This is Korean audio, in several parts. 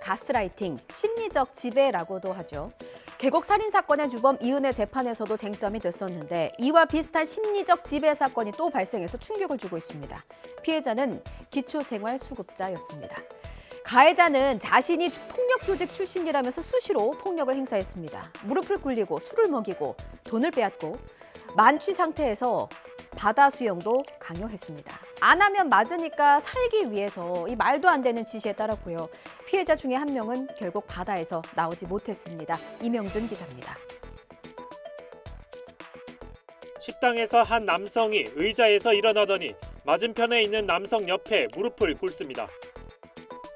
가스라이팅, 심리적 지배라고도 하죠. 계곡 살인 사건의 주범 이은혜 재판에서도 쟁점이 됐었는데 이와 비슷한 심리적 지배 사건이 또 발생해서 충격을 주고 있습니다. 피해자는 기초생활수급자였습니다. 가해자는 자신이 폭력 조직 출신이라면서 수시로 폭력을 행사했습니다. 무릎을 꿇리고 술을 먹이고 돈을 빼앗고 만취 상태에서 바다 수영도 강요했습니다. 안 하면 맞으니까 살기 위해서 이 말도 안 되는 지시에 따랐고요. 피해자 중에 한 명은 결국 바다에서 나오지 못했습니다. 이명준 기자입니다. 식당에서 한 남성이 의자에서 일어나더니 맞은편에 있는 남성 옆에 무릎을 꿇습니다.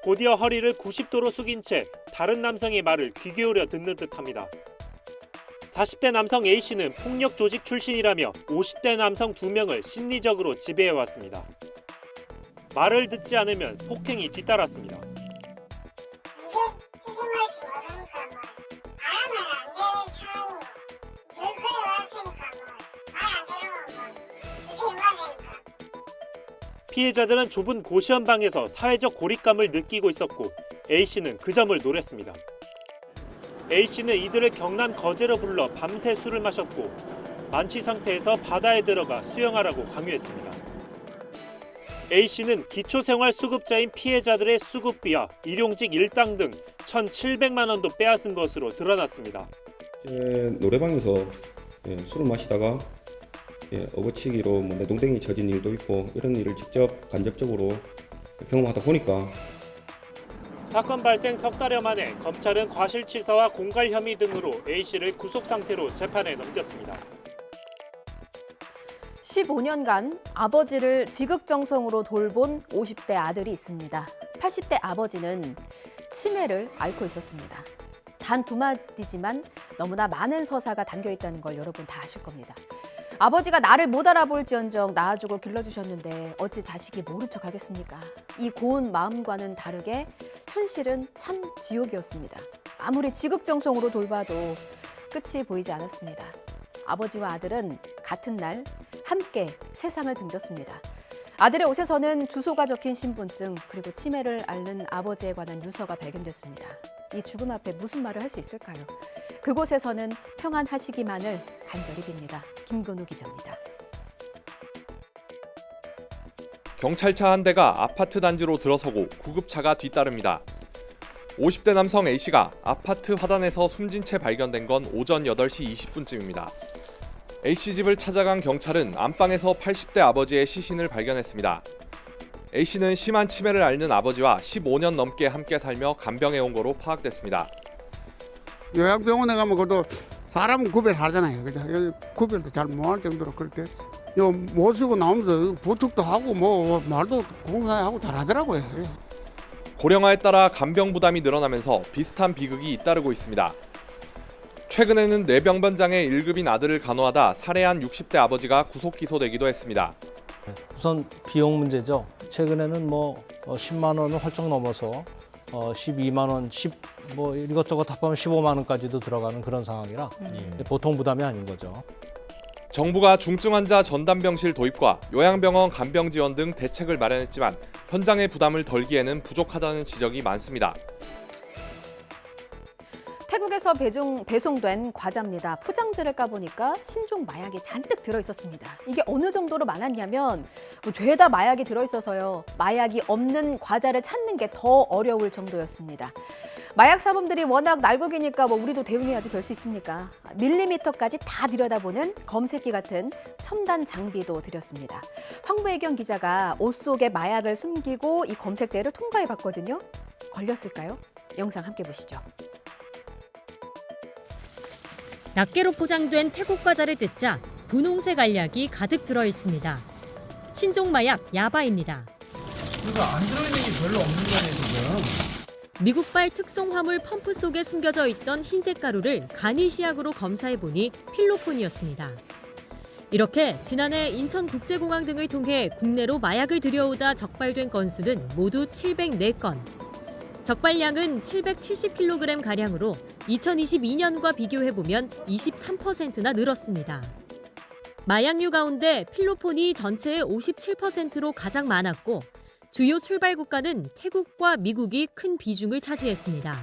곧이어 허리를 90도로 숙인 채 다른 남성의 말을 귀 기울여 듣는 듯합니다. 40대 남성 A씨는 폭력 조직 출신이라며 50대 남성 2명을 심리적으로 지배해왔습니다. 말을 듣지 않으면 폭행이 뒤따랐습니다. 이제 해결할지 모르니까 알아면 안 되는 상황이고 늘 그래왔으니까 말 안 들으면 그게 맞으니까. 피해자들은 좁은 고시원방에서 사회적 고립감을 느끼고 있었고 A씨는 그 점을 노렸습니다. A씨는 이들을 경남 거제로 불러 밤새 술을 마셨고 만취 상태에서 바다에 들어가 수영하라고 강요했습니다. A씨는 기초생활수급자인 피해자들의 수급비와 일용직 일당 등 1,700만 원도 빼앗은 것으로 드러났습니다. 노래방에서 술을 마시다가 업어치기로 내동댕이 쳐진 일도 있고 이런 일을 직접 간접적으로 경험하다 보니까 사건 발생 석 달여 만에 검찰은 과실치사와 공갈 혐의 등으로 A씨를 구속 상태로 재판에 넘겼습니다. 15년간 아버지를 지극정성으로 돌본 50대 아들이 있습니다. 80대 아버지는 치매를 앓고 있었습니다. 단 2마디지만 너무나 많은 서사가 담겨 있다는 걸 여러분 다 아실 겁니다. 아버지가 나를 못 알아볼지언정 낳아주고 길러주셨는데 어찌 자식이 모른 척 하겠습니까? 이 고운 마음과는 다르게 현실은 참 지옥이었습니다. 아무리 지극정성으로 돌봐도 끝이 보이지 않았습니다. 아버지와 아들은 같은 날 함께 세상을 등졌습니다. 아들의 옷에서는 주소가 적힌 신분증 그리고 치매를 앓는 아버지에 관한 유서가 발견됐습니다. 이 죽음 앞에 무슨 말을 할 수 있을까요? 그곳에서는 평안하시기만을 간절히 빕니다. 김근우 기자입니다. 경찰차 한 대가 아파트 단지로 들어서고 구급차가 뒤따릅니다. 50대 남성 A씨가 아파트 화단에서 숨진 채 발견된 건 오전 8시 20분쯤입니다. A씨 집을 찾아간 경찰은 안방에서 80대 아버지의 시신을 발견했습니다. A씨는 심한 치매를 앓는 아버지와 15년 넘게 함께 살며 간병해온 거로 파악됐습니다. 요양병원에 가면 그래도 사람은 구별하잖아요. 그죠? 구별도 잘 못할 정도로 그렇게 요 모시고 나오면서 부축도 하고 뭐 말도 공사하고 잘하더라고요. 고령화에 따라 간병 부담이 늘어나면서 비슷한 비극이 잇따르고 있습니다. 최근에는 뇌병변장애 1급인 아들을 간호하다 살해한 60대 아버지가 구속 기소되기도 했습니다. 우선 비용 문제죠. 최근에는 10만 원을 훌쩍 넘어서 12만 원, 이것저것 합하면 15만 원까지도 들어가는 그런 상황이라 보통 부담이 아닌 거죠. 정부가 중증 환자 전담병실 도입과 요양병원 간병 지원 등 대책을 마련했지만 현장의 부담을 덜기에는 부족하다는 지적이 많습니다. 태국에서 배송된 과자입니다. 포장지를 까보니까 신종 마약이 잔뜩 들어있었습니다. 이게 어느 정도로 많았냐면 죄다 마약이 들어있어서요. 마약이 없는 과자를 찾는 게 더 어려울 정도였습니다. 마약 사범들이 워낙 날고기니까 우리도 대응해야지 별 수 있습니까? 밀리미터까지 다 들여다보는 검색기 같은 첨단 장비도 들였습니다. 황보혜경 기자가 옷 속에 마약을 숨기고 이 검색대를 통과해봤거든요. 걸렸을까요? 영상 함께 보시죠. 낱개로 포장된 태국 과자를 뜯자 분홍색 알약이 가득 들어 있습니다. 신종 마약 야바입니다. 이거 안 들어있는 게 별로 없는 거네 지금. 미국발 특송 화물 펌프 속에 숨겨져 있던 흰색 가루를 간이시약으로 검사해보니 필로폰이었습니다. 이렇게 지난해 인천국제공항 등을 통해 국내로 마약을 들여오다 적발된 건수는 모두 704건. 적발량은 770kg가량으로 2022년과 비교해보면 23%나 늘었습니다. 마약류 가운데 필로폰이 전체의 57%로 가장 많았고 주요 출발 국가는 태국과 미국이 큰 비중을 차지했습니다.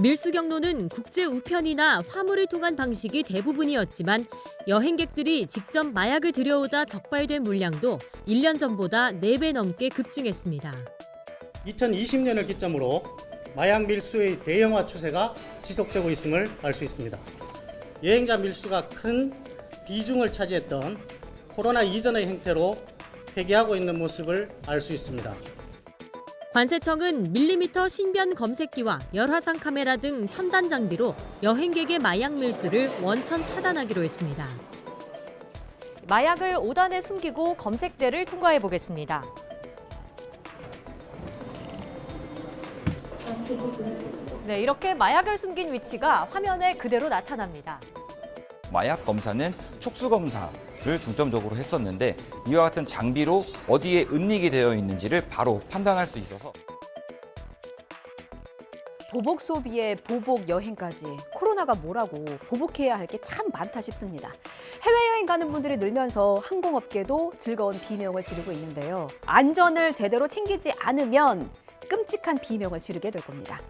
밀수 경로는 국제 우편이나 화물을 통한 방식이 대부분이었지만 여행객들이 직접 마약을 들여오다 적발된 물량도 1년 전보다 4배 넘게 급증했습니다. 2020년을 기점으로 마약 밀수의 대형화 추세가 지속되고 있음을 알 수 있습니다. 여행자 밀수가 큰 비중을 차지했던 코로나 이전의 행태로 회귀하고 있는 모습을 알 수 있습니다. 관세청은 밀리미터 신변 검색기와 열화상 카메라 등 첨단 장비로 여행객의 마약 밀수를 원천 차단하기로 했습니다. 마약을 5단에 숨기고 검색대를 통과해 보겠습니다. 네, 이렇게 마약을 숨긴 위치가 화면에 그대로 나타납니다. 마약 검사는 촉수 검사를 중점적으로 했었는데 이와 같은 장비로 어디에 은닉이 되어 있는지를 바로 판단할 수 있어서 보복 소비에 보복 여행까지 코로나가 뭐라고 보복해야 할 게 참 많다 싶습니다. 해외여행 가는 분들이 늘면서 항공업계도 즐거운 비명을 지르고 있는데요. 안전을 제대로 챙기지 않으면 끔찍한 비명을 지르게 될 겁니다.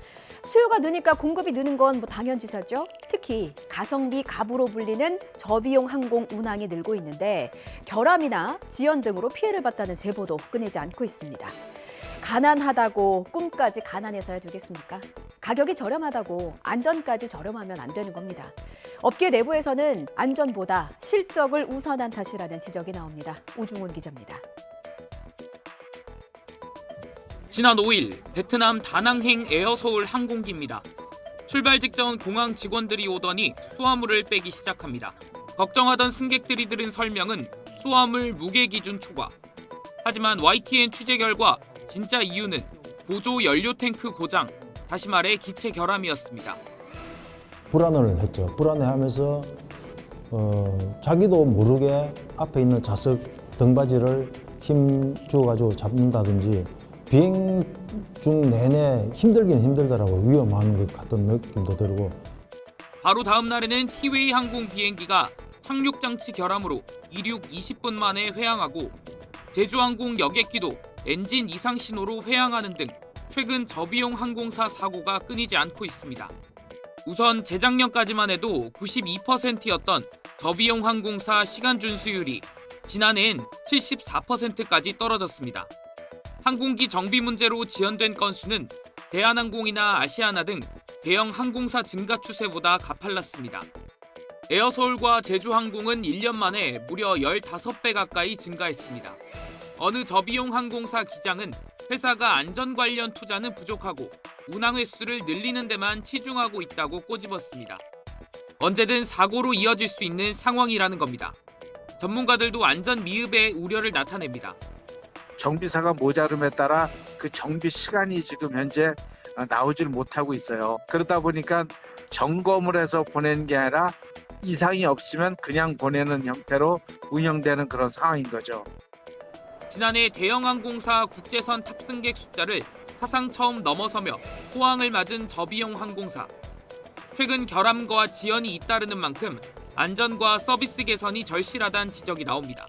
수요가 느니까 공급이 느는 건 뭐 당연지사죠. 특히 가성비 갑으로 불리는 저비용 항공 운항이 늘고 있는데 결함이나 지연 등으로 피해를 봤다는 제보도 끊이지 않고 있습니다. 가난하다고 꿈까지 가난해서야 되겠습니까? 가격이 저렴하다고 안전까지 저렴하면 안 되는 겁니다. 업계 내부에서는 안전보다 실적을 우선한 탓이라는 지적이 나옵니다. 오중훈 기자입니다. 지난 5일 베트남 다낭행 에어서울 항공기입니다. 출발 직전 공항 직원들이 오더니 수화물을 빼기 시작합니다. 걱정하던 승객들이 들은 설명은 수화물 무게 기준 초과. 하지만 YTN 취재 결과 진짜 이유는 보조 연료 탱크 고장, 다시 말해 기체 결함이었습니다. 불안을 했죠. 불안해하면서 자기도 모르게 앞에 있는 좌석 등받이를 힘 주어가지고 잡는다든지 비행 중 내내 힘들긴 힘들더라고요. 위험한 것 같은 느낌도 들고. 바로 다음 날에는 티웨이 항공 비행기가 착륙 장치 결함으로 이륙 20분 만에 회항하고 제주항공 여객기도 엔진 이상 신호로 회항하는 등 최근 저비용 항공사 사고가 끊이지 않고 있습니다. 우선 재작년까지만 해도 92%였던 저비용 항공사 시간 준수율이 지난해엔 74%까지 떨어졌습니다. 항공기 정비 문제로 지연된 건수는 대한항공이나 아시아나 등 대형 항공사 증가 추세보다 가팔랐습니다. 에어서울과 제주항공은 1년 만에 무려 15배 가까이 증가했습니다. 어느 저비용 항공사 기장은 회사가 안전 관련 투자는 부족하고 운항 횟수를 늘리는 데만 치중하고 있다고 꼬집었습니다. 언제든 사고로 이어질 수 있는 상황이라는 겁니다. 전문가들도 안전 미흡의 우려를 나타냅니다. 정비사가 모자름에 따라 그 정비 시간이 지금 현재 나오질 못하고 있어요. 그러다 보니까 점검을 해서 보내는 게 아니라 이상이 없으면 그냥 보내는 형태로 운영되는 그런 상황인 거죠. 지난해 대형 항공사 국제선 탑승객 숫자를 사상 처음 넘어서며 호황을 맞은 저비용 항공사. 최근 결함과 지연이 잇따르는 만큼 안전과 서비스 개선이 절실하다는 지적이 나옵니다.